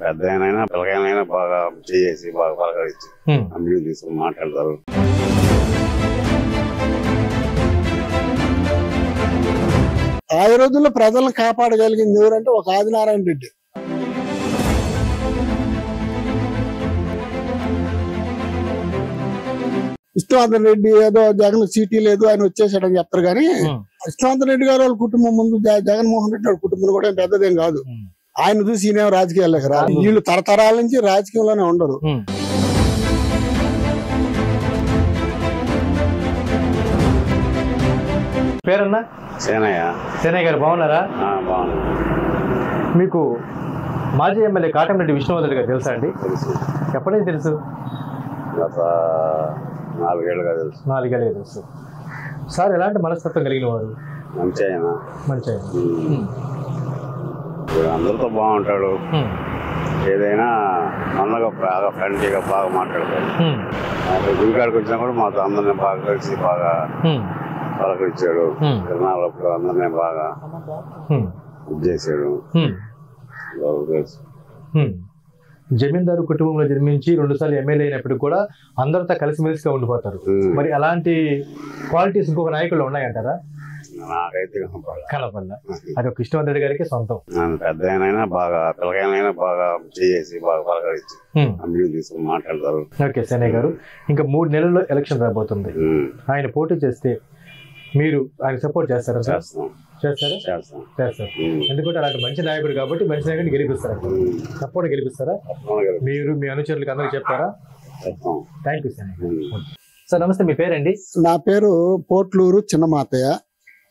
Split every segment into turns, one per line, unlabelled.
పెద్ద అయినా పిల్లకైనా బాగా చేసి బాగా పలకరించి అమ్మిని తీసుకుని మాట్లాడతారు.
ఆ రోజుల్లో ప్రజలను కాపాడగలిగింది ఎవరంటే ఒక ఆదినారాయణ రెడ్డి. విష్ణువర్ధన్ రెడ్డి ఏదో జగన్ సీటీ లేదు ఆయన వచ్చేసాడని చెప్తారు కానీ విష్ణువర్ధన్ రెడ్డి గారు వాళ్ళ కుటుంబం ముందు జగన్మోహన్ రెడ్డి వాళ్ళ కుటుంబం కూడా పెద్దదేం కాదు. ఆయన చూసి ఈయన రాజకీయాల్లోకి రాదు. వీళ్ళు తరతరాల నుంచి రాజకీయంలోనే ఉండరు.
పేరన్నా సేనయ్య గారు బాగున్నారా? మీకు మాజీ ఎమ్మెల్యే కాటంరెడ్డి విష్ణువర్ధన్ గారు తెలుసా అండి? ఎప్పటికీ తెలుసు?
4 ఏళ్ళుగా తెలుసు.
4 ఏళ్ళుగా తెలుసు. సార్ ఎలాంటి మనస్తత్వం కలిగిన వారు?
మంచి ఆయన.
మంచి ఆయన.
అందరితో బాగుంటాడు. ఏదైనా అన్నగా బాగా ఫ్రెండ్లీగా బాగా మాట్లాడతాడు. గుడికాడికి వచ్చినా కూడా మాతో అందరినీ బాగా కలిసి బాగా పలకరించాడు. తిరునాళ్ళప్పుడు అందరినీ బాగా చేశాడు.
జమీందారు కుటుంబంలో జన్మించి 2 సార్లు ఎమ్మెల్యే అయినప్పటికీ కూడా అందరితో కలిసిమెలిసిగా ఉండిపోతారు. మరి అలాంటి క్వాలిటీస్ ఇంకొక నాయకులు ఉన్నాయంటారా?
నాకైతే
కనపల్ల. అది ఒక విష్ణువర్ధన్ రెడ్డి గారికి సొంతం.
పెద్ద అయినా బాగా పిల్లకైనా బాగా చేసి బాగా పలకరించి అమ్మిని తీసుకుని మాట్లాడతారు.
ఓకే సేనయ్య గారు, ఇంకా 3 నెలల్లో ఎలక్షన్ రాబోతుంది. ఆయన పోటీ చేస్తే మీరు ఆయన సపోర్ట్ చేస్తారా? చేస్తారు. ఎందుకంటే అలాంటి మంచి నాయకుడు కాబట్టి మంచి నాయకుడిని గెలిపిస్తారా? తప్పకుండా గెలిపిస్తారా? మీరు మీ అనుచరులకు అందరికి చెప్తారా? Thank you sir. నమస్తే, మీ పేరండి?
నా పేరు పోట్లూరు చిన్నమాతయ్య.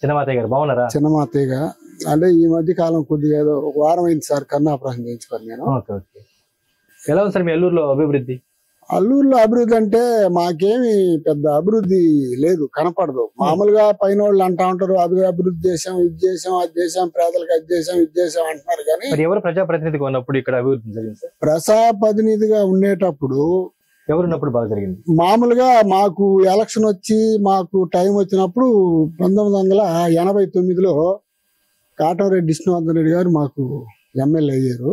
చిన్నమాతయ్య గారు బాగున్నారా?
చిన్నమాతయ్యగా అంటే ఈ మధ్య కాలం కొద్దిగా ఏదో 1 వారం అయింది సార్ కన్ను ఆపరేషన్ చేయించుకోను నేను.
ఎలా ఉంది సార్ మీ అల్లూరులో అభివృద్ధి?
అల్లూరులో అభివృద్ధి అంటే మాకేమి పెద్ద అభివృద్ధి లేదు, కనపడదు. మామూలుగా పైన వాళ్ళు అంటా ఉంటారు అభివృద్ధి చేసాం, ఇది చేసాం, అది చేసాం, పేదలకు అది చేసాం, ఇది చేసాం అంటున్నారు. కానీ
ఎవరు ప్రజాప్రతినిధిగా ఉన్నప్పుడు ఇక్కడ అభివృద్ధి జరిగింది సార్?
ప్రజాప్రతినిధిగా ఉండేటప్పుడు
ఎవరున్నప్పుడు బాగా జరిగింది?
మామూలుగా మాకు ఎలక్షన్ వచ్చి మాకు టైం వచ్చినప్పుడు 1989లో కాటంరెడ్డి విష్ణువర్ధన్ రెడ్డి గారు మాకు ఎమ్మెల్యే అయ్యారు.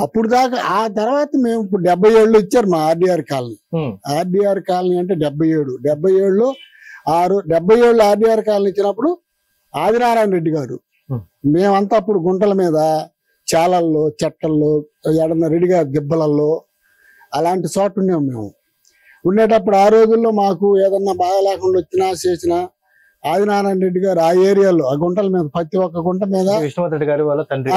అప్పుడు దాకా ఆ తర్వాత మేము ఇప్పుడు 77 ఇచ్చారు మా ఆర్డీఆర్ కాలనీ. ఆర్డీఆర్ కాలనీ అంటే 77లో 77 ఆర్డీఆర్ కాలనీ ఇచ్చినప్పుడు ఆదినారాయణ రెడ్డి గారు మేమంతా అప్పుడు గుంటల మీద చాలల్లో చెట్టల్లో ఎడన్న రెడ్డి గారి దిబ్బలల్లో అలాంటి చోట ఉన్నాం. మేము ఉండేటప్పుడు ఆ రోజుల్లో మాకు ఏదన్నా బాగా లేకుండా వచ్చినా చేసినా ఆదినారాయణ రెడ్డి గారు ఆ ఏరియాలో ఆ గుంటల మీద ప్రతి ఒక్క గుంట మీద
విష్ణువర్ధన్ గారి వాళ్ళ తండ్రి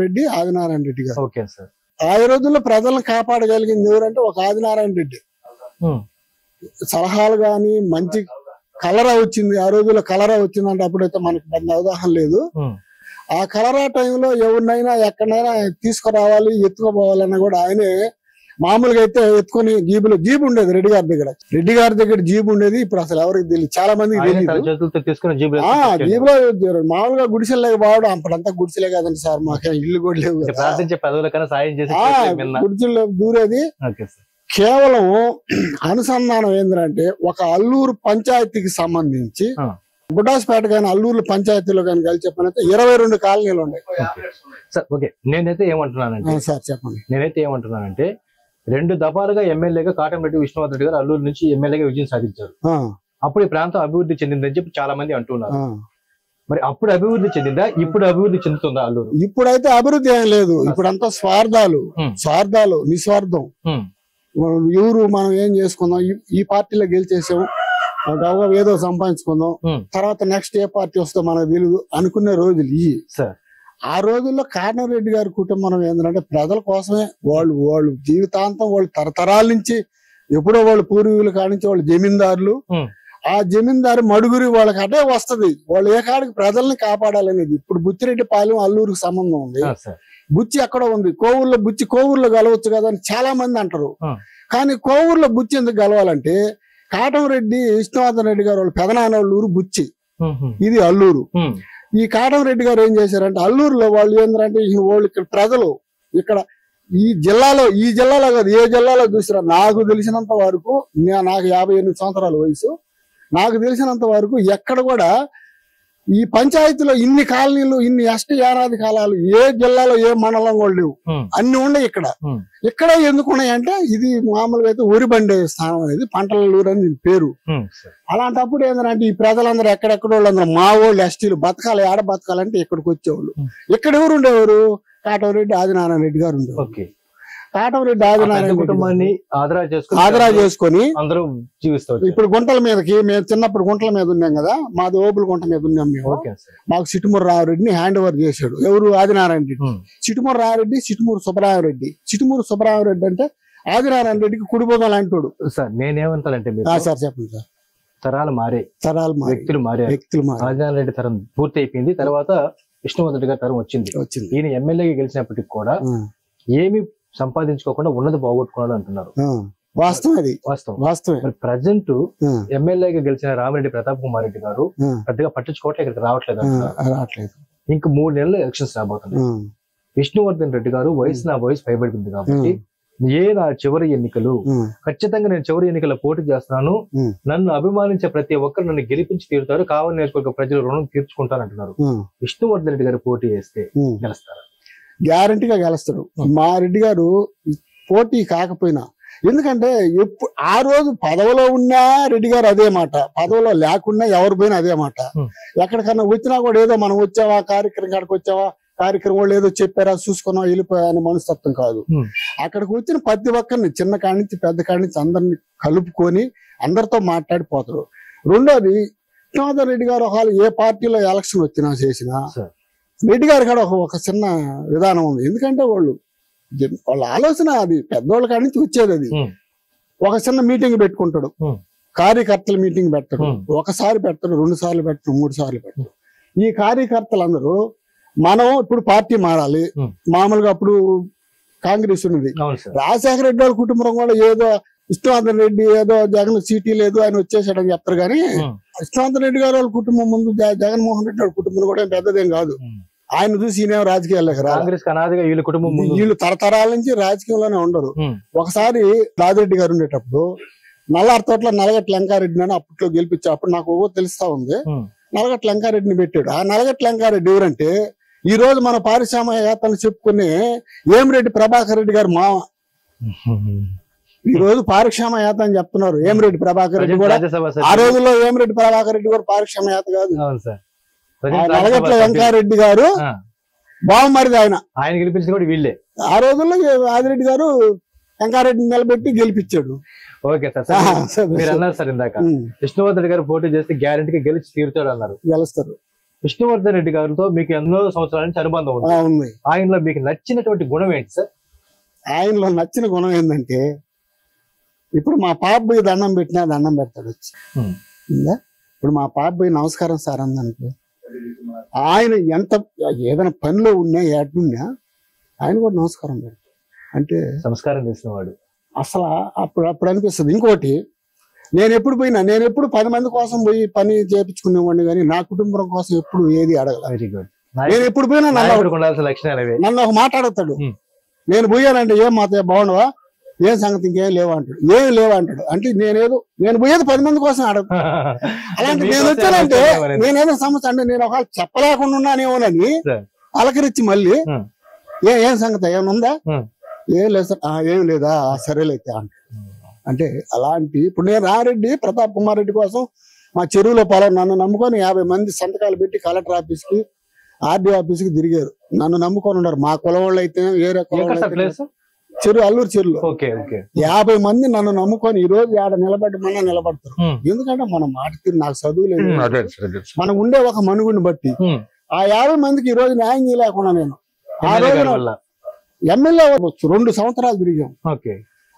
రెడ్డి ఆదినారాయణ రెడ్డి గారు.
Okay sir.
ఆ రోజుల్లో ప్రజలను కాపాడగలిగింది ఎవరంటే ఒక ఆదినారాయణ రెడ్డి. సలహాలు గాని మంచి కలరా వచ్చింది. ఆ రోజుల్లో కలరా వచ్చిందంటే అప్పుడైతే మనకు పెద్ద అవగాహన లేదు. ఆ కలరా టైంలో ఎవరినైనా ఎక్కడైనా తీసుకురావాలి ఎత్తుకుపోవాలన్నా కూడా ఆయనే మామూలుగా అయితే ఎత్తుకొని జీబు ఉండేది రెడ్డి గారి దగ్గర జీబు ఉండేది. ఇప్పుడు అసలు ఎవరికి తెలియదు, చాలా మందికి తెలియదు. జీబులో మామూలుగా గుడిసెలు లేక పోవడం అప్పుడంతా గుడిసెలే కదండి సార్, మాకేం ఇల్లు కూడా లేవు. గుడిసెల్లో దూరేది. కేవలం అనుసంధానం ఏంటంటే ఒక అల్లూరు పంచాయతీకి సంబంధించి గుడ్డాస్పేట కానీ అల్లూరు పంచాయతీలో కానీ కలిసి చెప్పనంటే 22 కాలనీలు ఉన్నాయి.
నేనైతే ఏమంటున్నానంటే
సార్ చెప్పండి.
నేనైతే ఏమంటున్నానంటే 2 దఫాలుగా ఎమ్మెల్యేగా కాటంరెడ్డి విష్ణువర్ధన్ రెడ్డి గారు అల్లూరు నుంచి ఎమ్మెల్యేగా విజయం సాధించారు. అప్పుడు ఈ ప్రాంతం అభివృద్ధి చెందిందని చెప్పి చాలా మంది అంటున్నారు. మరి అప్పుడు అభివృద్ధి చెందిందా, ఇప్పుడు అభివృద్ధి చెందుతుందా అల్లూరు?
ఇప్పుడైతే అభివృద్ధి ఏం లేదు. ఇప్పుడంతా స్వార్థాలు, నిస్వార్థం. ఎవరు మనం ఏం చేసుకుందాం, ఈ పార్టీలో గెలిచేసాం ఏదో సంపాదించుకుందాం, తర్వాత నెక్స్ట్ ఏ పార్టీ వస్తే మనకు తెలియదు అనుకునే రోజులు ఇవి. ఆ రోజుల్లో కాటంరెడ్డి గారి కుటుంబం ఏంటంటే ప్రజల కోసమే వాళ్ళు జీవితాంతం వాళ్ళు తరతరాల నుంచి ఎప్పుడో వాళ్ళు పూర్వీకులు కానించి వాళ్ళు జమీందారులు. ఆ జమీందారు మడుగురి వాళ్ళకి అటే వస్తది. వాళ్ళు ఏ కాడికి ప్రజల్ని కాపాడాలనేది. ఇప్పుడు బుచ్చిరెడ్డిపాలెం అల్లూరుకి సంబంధం ఉంది. బుచ్చి ఎక్కడో ఉంది. కోవూరులో గెలవచ్చు కదా అని చాలా మంది అంటారు. కానీ కోవూరులో బుచ్చి ఎందుకు గెలవాలంటే కాటంరెడ్డి విష్ణువర్ధన్ రెడ్డి గారు వాళ్ళ పెదనాన్న వాళ్ళ ఊరు బుచ్చి, ఇది అల్లూరు. ఈ కాటంరెడ్డి గారు ఏం చేశారంటే అల్లూరులో వాళ్ళు ఏంటంటే వాళ్ళు ఇక్కడ ప్రజలు ఇక్కడ ఈ జిల్లాలో కాదు ఏ జిల్లాలో చూసినా నాకు తెలిసినంత వరకు, నాకు 58 సంవత్సరాల వయసు, నాకు తెలిసినంత వరకు ఎక్కడ కూడా ఈ పంచాయతీలో ఇన్ని కాలనీలు, ఇన్ని ఎస్టీ ఏడాది కాలాలు ఏ జిల్లాలో ఏ మండలం కూడా లేవు. అన్ని ఉన్నాయి ఇక్కడ. ఇక్కడ ఎందుకు ఉన్నాయంటే ఇది మామూలుగా అయితే ఊరి బండే స్థానం అనేది, పంటల ఊరు అని దీని పేరు. అలాంటప్పుడు ఏంటంటే ఈ ప్రజలందరూ ఎక్కడెక్కడ వాళ్ళందరూ మా వాళ్ళు ఎస్టీలు బతకాలి, ఆడ బతకాలంటే ఇక్కడికి వచ్చేవాళ్ళు. ఇక్కడ ఎవరు ఉండేవారు? కాటవరెడ్డి ఆదినారాయణ రెడ్డి గారు ఉండేవారు. కాటవరెడ్డి ఆదినారాయణ
కుటుంబాన్ని
ఆదరా చేసుకొని
అందరూ జీవిస్తారు.
ఇప్పుడు గుంటల మీదకి మేము చిన్నప్పుడు గుంటల మీద ఉన్నాం కదా, మాది ఓపుల గుంట మీద ఉన్నాం మేము. మాకు చిట్టుమూరు రామరెడ్డిని హ్యాండ్ ఓవర్ చేశాడు. ఎవరు? ఆదినారాయణ రెడ్డి. చిట్టుమూరు రామరెడ్డి, చిట్టుమూరు సుబ్బరామరెడ్డి. చిట్టుమూరు సుబ్బరామరెడ్డి అంటే ఆదినారాయణ రెడ్డికి కుడిపోదాం లాంటోడు.
సార్ నేనేమంటానంటే
సార్ చెప్పండి సార్.
తరాలు మారే, వ్యక్తులు మారే. ఆదినారాయణ రెడ్డి తరం పూర్తి అయిపోయింది, తర్వాత విష్ణువర్ధన్ రెడ్డి గారి తరం వచ్చింది. ఈయన ఎమ్మెల్యేగా గెలిచినప్పటికి కూడా ఏమి సంపాదించుకోకుండా ఉన్నది పోగొట్టుకున్నాడు అంటున్నారు.
వాస్తవం అది, వాస్తవం.
ప్రజెంట్ ఎమ్మెల్యేగా గెలిచిన రామిరెడ్డి ప్రతాప్ కుమార్ రెడ్డి గారు పెద్దగా పట్టించుకోవట్లే, ఇక్కడికి రావట్లేదు. ఇంక 3 నెలలు ఎలక్షన్స్ రాబోతున్నాయి. విష్ణువర్ధన్ రెడ్డి గారు వయసు పైబడింది కాబట్టి నా చివరి ఎన్నికలు, ఖచ్చితంగా నేను చివరి ఎన్నికల్లో పోటీ చేస్తున్నాను, నన్ను అభిమానించే ప్రతి ఒక్కరు నన్ను గెలిపించి తీరుతారు, కావాలని నేర్చుకోక ప్రజలు రుణం తీర్చుకుంటారంటున్నారు. విష్ణువర్ధన్ రెడ్డి గారు పోటీ చేస్తే గెలుస్తారా?
గ్యారంటీగా గెలుస్తాడు. మా రెడ్డి గారు పోటీ కాకపోయినా, ఎందుకంటే ఎప్పుడు ఆ రోజు పదవిలో ఉన్నా రెడ్డి గారు అదే మాట, పదవిలో లేకున్నా ఎవరు పోయినా అదే మాట. ఎక్కడికన్నా వచ్చినా కూడా ఏదో మనం వచ్చావా కార్యక్రమం కాడికి వచ్చావా, కార్యక్రమం వాళ్ళు ఏదో చెప్పారా చూసుకున్నా వెళ్ళిపోయా అనే మనస్తత్వం కాదు. అక్కడికి వచ్చిన ప్రతి ఒక్కరిని చిన్న కాడి నుంచి పెద్ద కాడి నుంచి అందరిని కలుపుకొని అందరితో మాట్లాడిపోతారు. రెండోది విష్ణువర్ధన్ రెడ్డి గారు ఒకవేళ ఏ పార్టీలో ఎలక్షన్ వచ్చినా చేసినా రెడ్డి గారి కాడ ఒక చిన్న విధానం ఉంది. ఎందుకంటే వాళ్ళ ఆలోచన అది పెద్దవాళ్ళ కాడి నుంచి వచ్చేది. అది ఒక చిన్న మీటింగ్ పెట్టుకుంటాడు, కార్యకర్తల మీటింగ్ పెట్టడు. ఒకసారి పెట్టడు, 2 సార్లు పెట్టడు, 3 సార్లు పెట్టడు. ఈ కార్యకర్తలందరూ మనం ఇప్పుడు పార్టీ మారాలి. మామూలుగా అప్పుడు కాంగ్రెస్ ఉన్నది, రాజశేఖర రెడ్డి వాళ్ళ కుటుంబం కూడా ఏదో విష్ణువర్ధన్ రెడ్డి ఏదో జగన్ సీటీ లేదు ఆయన వచ్చేసాడని చెప్తారు. కానీ విష్ణువర్ధన్ రెడ్డి గారు వాళ్ళ కుటుంబం ముందు జగన్మోహన్ రెడ్డి వాళ్ళ కుటుంబం కూడా పెద్దదేం కాదు. ఆయన చూసి ఈయన రాజకీయాల్లోకి వీళ్ళు తరతరాల నుంచి రాజకీయంలోనే ఉండరు. ఒకసారి రాజిరెడ్డి గారు ఉండేటప్పుడు నల్లారి తోటలో నలగట్ల వెంకారెడ్డిని అని అప్పట్లో గెలిపించా. అప్పుడు నాకు తెలుస్తా ఉంది. నలగట్ల వెంకారెడ్డిని పెట్టాడు. ఆ నలగట్ల వెంకారెడ్డి ఎవరంటే ఈ రోజు మన పారిశ్రామికవేత్తలు చెప్పుకునే ఏమిరెడ్డి ప్రభాకర్ రెడ్డి గారు మామ. ఈ రోజు పారిశ్రామికవేత్త అని చెప్తున్నారు. ఏమిరెడ్డి ప్రభాకర్ రెడ్డి కూడా ఆ రోజుల్లో ఏమిరెడ్డి ప్రభాకర్ రెడ్డి కూడా పారిశ్రామికవేత్త కాదు. నలగట్ల వెంకారెడ్డి గారు బావమరిది. ఆయన
గెలిపించింది కూడా వీళ్ళే.
ఆ రోజుల్లో ఆదిరెడ్డి గారు వెంకారెడ్డిని నిలబెట్టి గెలిపించాడు.
ఓకే సార్, మీరు అన్నారు సార్ ఇందాక విష్ణువర్ధన్ రెడ్డి గారు పోటీ చేస్తే గ్యారెంటీగా గెలిచి తీరుతాడు అన్నారు.
గెలుస్తారు.
విష్ణువర్ధన్ రెడ్డి గారితో మీకు ఎన్నో సంవత్సరాల నుంచి అనుబంధం ఉంది. ఆయనలో మీకు నచ్చినటువంటి గుణం ఏంటి సార్?
ఆయనలో నచ్చిన గుణం ఏంటంటే ఇప్పుడు మా పాప దండం పెట్టినా దండం పెడతాడు వచ్చి. ఇప్పుడు మా పాప నమస్కారం సార్ అందనుకో, ఆయన ఎంత ఏదైనా పనిలో ఉన్నా ఏడున్నా ఆయన కూడా నమస్కారం పెడతాడు. అంటే
సంస్కారం చేసినవాడు
అసలు అప్పుడు అనిపిస్తుంది. ఇంకోటి, నేను ఎప్పుడు 10 మంది కోసం పోయి పని చేయించుకునేవాడిని, కానీ నా కుటుంబం కోసం ఎప్పుడు ఏది అడగల. నేను ఎప్పుడు పోయినా నన్ను ఒక మాట అడుగుతాడు. నేను పోయానంటే ఏం మాత బాగుండవా, ఏం సంగతి, ఇంకేం లేవా అంటాడు. ఏమి లేవా అంటాడు. అంటే నేను పోయేది 10 మంది కోసం అడగ. అలాంటి నేను వచ్చానంటే నేనేదో సమస్య అంటే నేను ఒకవేళ చెప్పలేకుండా ఉన్నానేమోనని అలకరించి మళ్ళీ ఏం సంగతి ఏమనుందా, ఏం లేదు సార్, ఏం లేదా, సరేలైతే అంటే. అంటే అలాంటి ఇప్పుడు నేను రారెడ్డి ప్రతాప్ కుమార్ రెడ్డి కోసం మా చెరువులో పొలం నన్ను నమ్ముకొని 50 మంది సంతకాలు పెట్టి కలెక్టర్ ఆఫీస్కి ఆర్డీఓ ఆఫీస్కి తిరిగారు. నన్ను నమ్ముకొని ఉన్నారు. మా కులం వాళ్ళు అయితే వేరే కులం చెరువు, అల్లూరు చెరువులో 50 మంది నన్ను నమ్ముకొని ఈ రోజు ఆడ నిలబడమన్నా నిలబడతారు. ఎందుకంటే మనం మాట తీరు, నాకు చదువు లేదు, మనం ఉండే ఒక మనుగుని బట్టి ఆ 50 మందికి ఈ రోజు న్యాయం చేయలేకుండా నేను ఆ రోజు ఎమ్మెల్యే 2 సంవత్సరాలు తిరిగాం.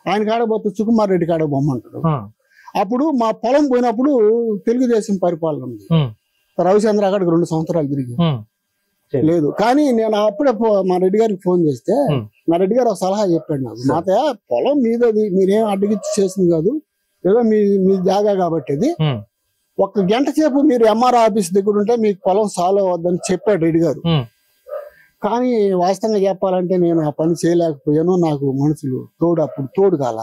ఆయన కాడపోతే సుకుమార్ రెడ్డి కాడ బొమ్మంటాడు. అప్పుడు మా పొలం పోయినప్పుడు తెలుగుదేశం పరిపాలన ఉంది. రవిచంద్ర అక్కడికి 2 సంవత్సరాలు తిరిగి లేదు. కానీ నేను అప్పుడే మా రెడ్డి గారికి ఫోన్ చేస్తే మా రెడ్డి గారు ఒక సలహా చెప్పాడు నాకు. మాతయ్య పొలం మీదది, మీరేం అడ్డగిచ్చి చేసింది కాదు, ఏదో మీ జాగా కాబట్టి అది 1 గంట సేపు మీరు ఎంఆర్ఓ ఆఫీస్ దగ్గర ఉంటే మీకు పొలం సాల్వ్ అవ్వద్దని చెప్పాడు రెడ్డి గారు. కానీ వాస్తవంగా చెప్పాలంటే నేను ఆ పని చేయలేకపోయాను. నాకు మనుషులు అప్పుడు తోడు కాల.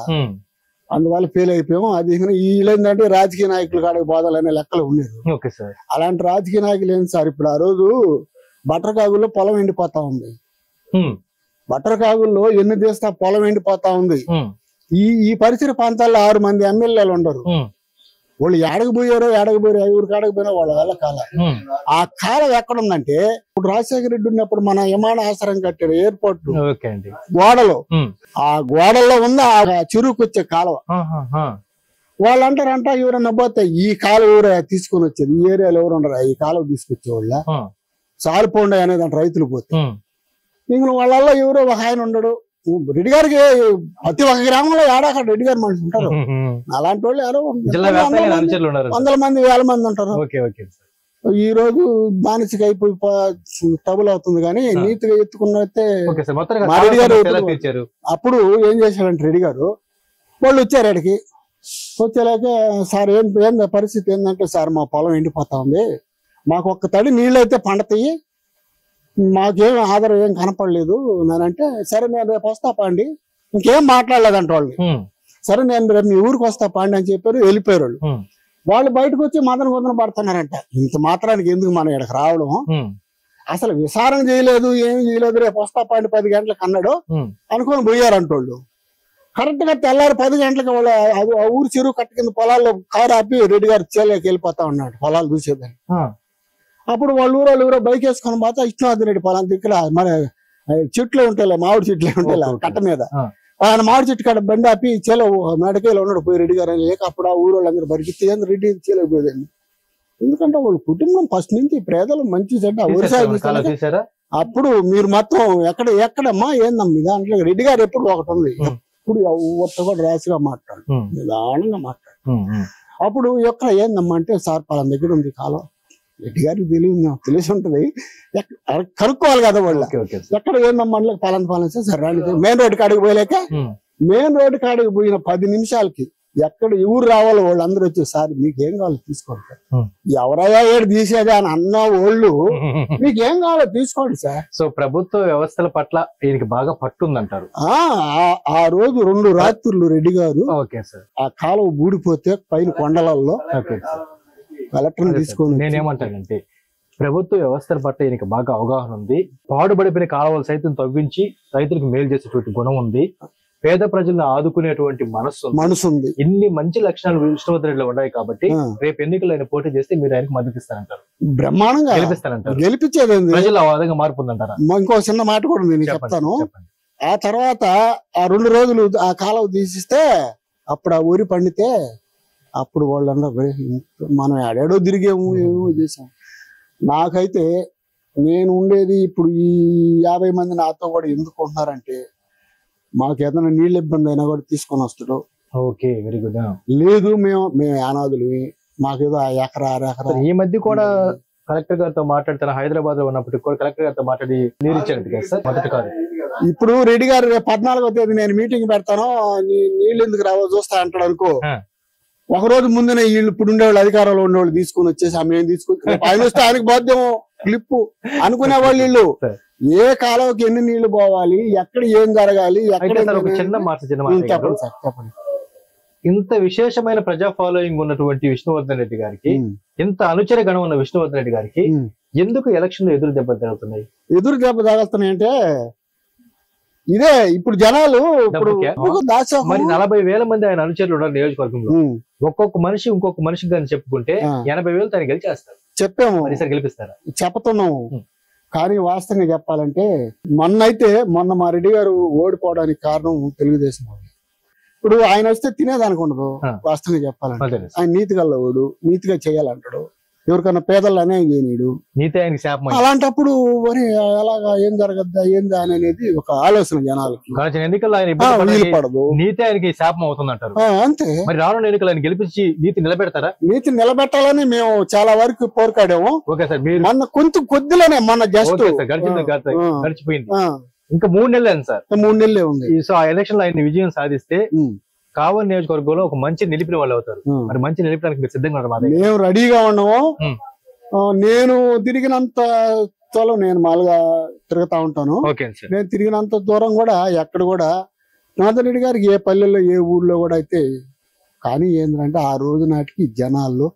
అందువల్ల ఫెయిల్ అయిపోయాము. అది వీళ్ళేంటంటే రాజకీయ నాయకులు కాడికి పోదాలనే లెక్కలు ఉండేది.
Okay sir.
అలాంటి రాజకీయ నాయకులు ఏంటి సార్, ఇప్పుడు ఆ రోజు బట్టరకాగుల్లో పొలం ఎండిపోతా ఉంది. బట్టరకాగుల్లో ఎన్ని తీస్తా పొలం ఎండిపోతా ఉంది. ఈ పరిసర ప్రాంతాల్లో 6 మంది ఎమ్మెల్యేలు ఉండరు. వాళ్ళు ఏడకపోయారో ఎవరు కాడకపోయినా వాళ్ళ వల్ల కాల. ఆ కాలం ఎక్కడుందంటే ఇప్పుడు రాజశేఖర రెడ్డి ఉన్నప్పుడు మన విమానాశ్రయం కట్టాడు ఎయిర్పోర్ట్ గోడలో, ఆ గోడల్లో ఉంది ఆ చెరువుకు వచ్చే కాలువ. వాళ్ళు అంటారంట ఎవరన్నా పోతే ఈ కాలువ ఎవరు తీసుకొని వచ్చేది, ఈ ఏరియాలో ఎవరు ఉండరు, ఈ కాలువ తీసుకొచ్చేవాళ్ళ సారిపోండి అనేది అంట రైతులు పోతే. ఇంక వాళ్ళల్లో ఎవరో ఒక ఆయన ఉండడు. రెడ్డి గారికి ప్రతి ఒక్క గ్రామంలో ఏడాక రెడ్డి గారు మనిషి ఉంటారు. అలాంటి వాళ్ళు ఎవరో 100 మంది 1000 మంది ఉంటారు. ఈ రోజు మానసిక అయిపోయి ట్రబుల్ అవుతుంది. కానీ నీతిగా ఎత్తుకున్నట్టే మా రెడ్డి గారు అప్పుడు ఏం చేశారంటే రెడ్డి గారు వాళ్ళు వచ్చారు అడికి. వచ్చేలాక సార్ ఏం పరిస్థితి ఏంటంటే, సార్ మా పొలం ఎండిపోతా ఉంది, మాకు ఒక్క తడి నీళ్ళు అయితే పండతాయి, మాకేం ఆధారం ఏం కనపడలేదు నేనంటే, సరే నేను రేపు వస్తా పాండి. ఇంకేం మాట్లాడలేదంట వాళ్ళు. సరే నేను రేపు మీ ఊరికి వస్తా పాండి అని చెప్పారు. వెళ్ళిపోయారు వాళ్ళు. వాళ్ళు బయటకు వచ్చి మదన పడుతున్నారంట. ఇంత మాత్రానికి ఎందుకు మనం ఇక్కడికి రావడం, అసలు విచారణ చేయలేదు, ఏమి చేయలేదు, రేపు వస్తా పాండి 10 గంటలకు అన్నాడు అనుకొని పోయారంట వాళ్ళు. కరెక్ట్ గా తెల్లారి 10 గంటలకు వాళ్ళు ఆ ఊరు చెరువు కట్ట కింద పొలాల్లో కారు ఆపి రెడ్డి గారు చేలోకి వెళ్ళిపోతా ఉన్నాడు పొలాలు చూసేదాన్ని. అప్పుడు వాళ్ళ ఊరో బైక్ వేసుకొని పోతా విష్ణువర్ధన్ రెడ్డి పొలం ఇక్కడ మన చెట్లు ఉంటాయి, మామిడి చెట్లే ఉంటాయి కట్ట మీద. ఆయన మామిడి చెట్టు కాడ బండి ఆపి చేలో మేడకేలో ఉన్నాడు పోయి రెడ్డి గారు అని. లేక అప్పుడు ఆ ఊరు వాళ్ళందరూ బరికితే రెడ్డి చేలోకి పోయేదండి. ఎందుకంటే వాళ్ళు కుటుంబం ఫస్ట్ నుంచి పేదలు మంచి చెడ్డ అప్పుడు మీరు మొత్తం ఎక్కడమ్మా ఏందమ్మా దాంట్లో రెడ్డి గారు ఎప్పుడు ఒకటి ఉంది, ఎప్పుడు ఎవరితో కూడా రాసిగా మాట్లాడు, నిదానంగా మాట్లాడు. అప్పుడు ఎక్కడ ఏందమ్మా అంటే, సార్ పలాన దగ్గర ఉంది కాలం, రెడ్డి గారికి తెలిసి ఉంటది, కనుక్కోవాలి కదా వాళ్ళు. ఎక్కడ ఏందమ్మా అంటే పలాన సరే రాని మెయిన్ రోడ్డు కాడికి పోయలేక మెయిన్ రోడ్డు కాడికి పోయిన 10 నిమిషాలకి ఎక్కడ ఊరు రావాలి వాళ్ళు అందరూ వచ్చి, సార్ మీకేం కావాలో తీసుకోండి సార్, ఎవరయ్యా ఏడు తీసేది అని అన్న వాళ్ళు మీకేం కావాలో తీసుకోండి సార్.
సో ప్రభుత్వ వ్యవస్థల పట్ల ఈయనకి బాగా పట్టుందంటారు.
ఆ రోజు 2 రాత్రులు రెడ్డి గారు ఆ కాలువ బూడిపోతే పైన కొండలలో కలెక్టర్ తీసుకొని.
నేనేమంటానంటే ప్రభుత్వ వ్యవస్థల పట్ల ఈయనకి బాగా అవగాహన ఉంది. పాడుబడిపోయిన కాలువలు సైతం తవ్వించి రైతులకు మేలు చేసేటువంటి గుణం ఉంది. పేద ప్రజలను ఆదుకునేటువంటి మనసు ఉంది. ఇన్ని మంచి లక్షణాలు విష్ణువర్ధన్ రెడ్డిలో ఉన్నాయి కాబట్టి రేపు ఎన్నికలు ఆయన పోటీ చేస్తే మీరు ఆయనకు మద్దతు ఇస్తారంటారు,
బ్రహ్మాండంగా
గెలిపిస్తారంటారు.
గెలిపించేది
ప్రజలు ఆ విధంగా మార్పు ఉందంటారా?
ఇంకో చిన్న మాట కూడా నేను చెప్తాను. ఆ తర్వాత ఆ 2 రోజులు ఆ కాలువ తీసిస్తే అప్పుడు ఆ ఊరి పండితే అప్పుడు వాళ్ళు అన్నారు మనం ఏడేడో తిరిగేము ఏమో చేసాం. నాకైతే నేను ఉండేది ఇప్పుడు ఈ 50 మంది నాతో కూడా ఎందుకు ఉంటున్నారంటే, మాకు ఏదైనా నీళ్ళ ఇబ్బంది అయినా కూడా తీసుకొని వస్తాడు.
Okay, very good.
లేదు మేము అనాథులు, మాకేదో 1 ఎకరా 2 ఎకరా.
ఈ మధ్య కూడా కలెక్టర్ గారితో మాట్లాడతారు, హైదరాబాద్ లో ఉన్నప్పటికి కూడా కలెక్టర్ గారితో మాట్లాడి నీరు ఇచ్చారు కదా సార్ మొదటి కాదు.
ఇప్పుడు రెడ్డి గారు 14వ తేదీ నేను మీటింగ్ పెడతాను, నీళ్ళు ఎందుకు రావో చూస్తా అంటాడు అనుకో. ఒక రోజు ముందునే వీళ్ళు ఇప్పుడు ఉండేవాళ్ళు అధికారంలో ఉండేవాళ్ళు తీసుకుని వచ్చేసి మేము తీసుకుని ఆయన వస్తే ఆయనకు బాధ్యం క్లిప్పు అనుకునేవాళ్ళు. వీళ్ళు ఏ కాలువకి ఎన్ని నీళ్లు పోవాలి, ఎక్కడ ఏం జరగాలి,
చిన్న మాట చెప్పండి సార్. చెప్పండి. ఇంత విశేషమైన ప్రజా ఫాలోయింగ్ ఉన్నటువంటి విష్ణువర్ధన్ రెడ్డి గారికి, ఇంత అనుచర గణం ఉన్న విష్ణువర్ధన్ రెడ్డి గారికి ఎందుకు ఎలక్షన్ లో ఎదురు దెబ్బ తగులుతున్నాయి?
ఎదురు దెబ్బ తగులుతున్నాయి అంటే ఇదే ఇప్పుడు జనాలు
మరి 40,000 మంది ఆయన అనుచరులు ఉన్నారు నియోజకవర్గంలో. ఒక్కొక్క మనిషి ఇంకొక మనిషి కానీ చెప్పుకుంటే 80,000 తను గెలిచేస్తారు.
చెప్పాము,
గెలిపిస్తారా?
చెప్తున్నాము. కానీ వాస్తవంగా చెప్పాలంటే మొన్న మా రెడ్డి గారు ఓడిపోవడానికి కారణం తెలుగుదేశం. ఇప్పుడు ఆయన వస్తే తినేదానికి ఉండదు. వాస్తవంగా చెప్పాలంటే ఆయన నీతి గల్లవాడు, నీతిగా చేయాలంటాడు, ఎవరికన్నా పేదలు అన్యాయం చేయనీడు. అలాంటప్పుడు మరి ఎలాగా ఏం జరగద్దా ఏందా అనేది ఒక ఆలోచన జనాలకి.
ఎన్నికల్లో పడదు, నీతి ఆయనకి శాపం అవుతుందంటారు.
అంతే.
మరి రానున్న ఎన్నికలు ఆయన గెలిపించి నీతి నిలబెడతారా?
నీతి నిలబెట్టాలని మేము చాలా వరకు పోరాడాము.
Okay sir. మీరు
మొన్న కొద్దిలోనే మొన్న జస్ట్
గడిచిపోయింది, ఇంకా 3 నెలలు అయింది సార్.
3 నెలలే ఉంది.
సో ఆ ఎలక్షన్ లో ఆయన విజయం సాధిస్తే కావలి నియోజకవర్గంలో ఒక మంచి నిలిపిన వాళ్ళు అవుతారు. మరి మంచి నిలిపడానికి మీరు సిద్ధంగా ఉన్నారు?
మేము రెడీగా ఉన్నాము. నేను తిరిగినంత నేను మామూలుగా తిరుగుతా ఉంటాను. నేను తిరిగినంత దూరం కూడా ఎక్కడ కూడా జనార్దన్ రెడ్డి గారికి ఏ పల్లెల్లో ఏ ఊర్లో కూడా అయితే, కానీ ఏంటంటే ఆ రోజు నాటికి జనాల్లో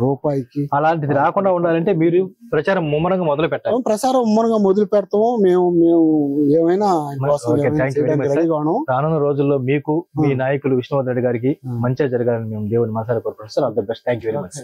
రూపాయికి
అలాంటిది రాకుండా ఉండాలంటే మీరు ప్రచారం ముమ్మరంగా మొదలు పెట్టాలి.
ప్రసారం ముమ్మరంగా మొదలు పెడతాము. మేము ఏమైనా
రానున్న రోజుల్లో మీకు మీ నాయకులు విష్ణువర్ధన్ రెడ్డి గారికి మంచిగా జరగాలని మేము దేవుని మనసారా కోరుకుంటున్నాం sir. All the best. Thank you very much.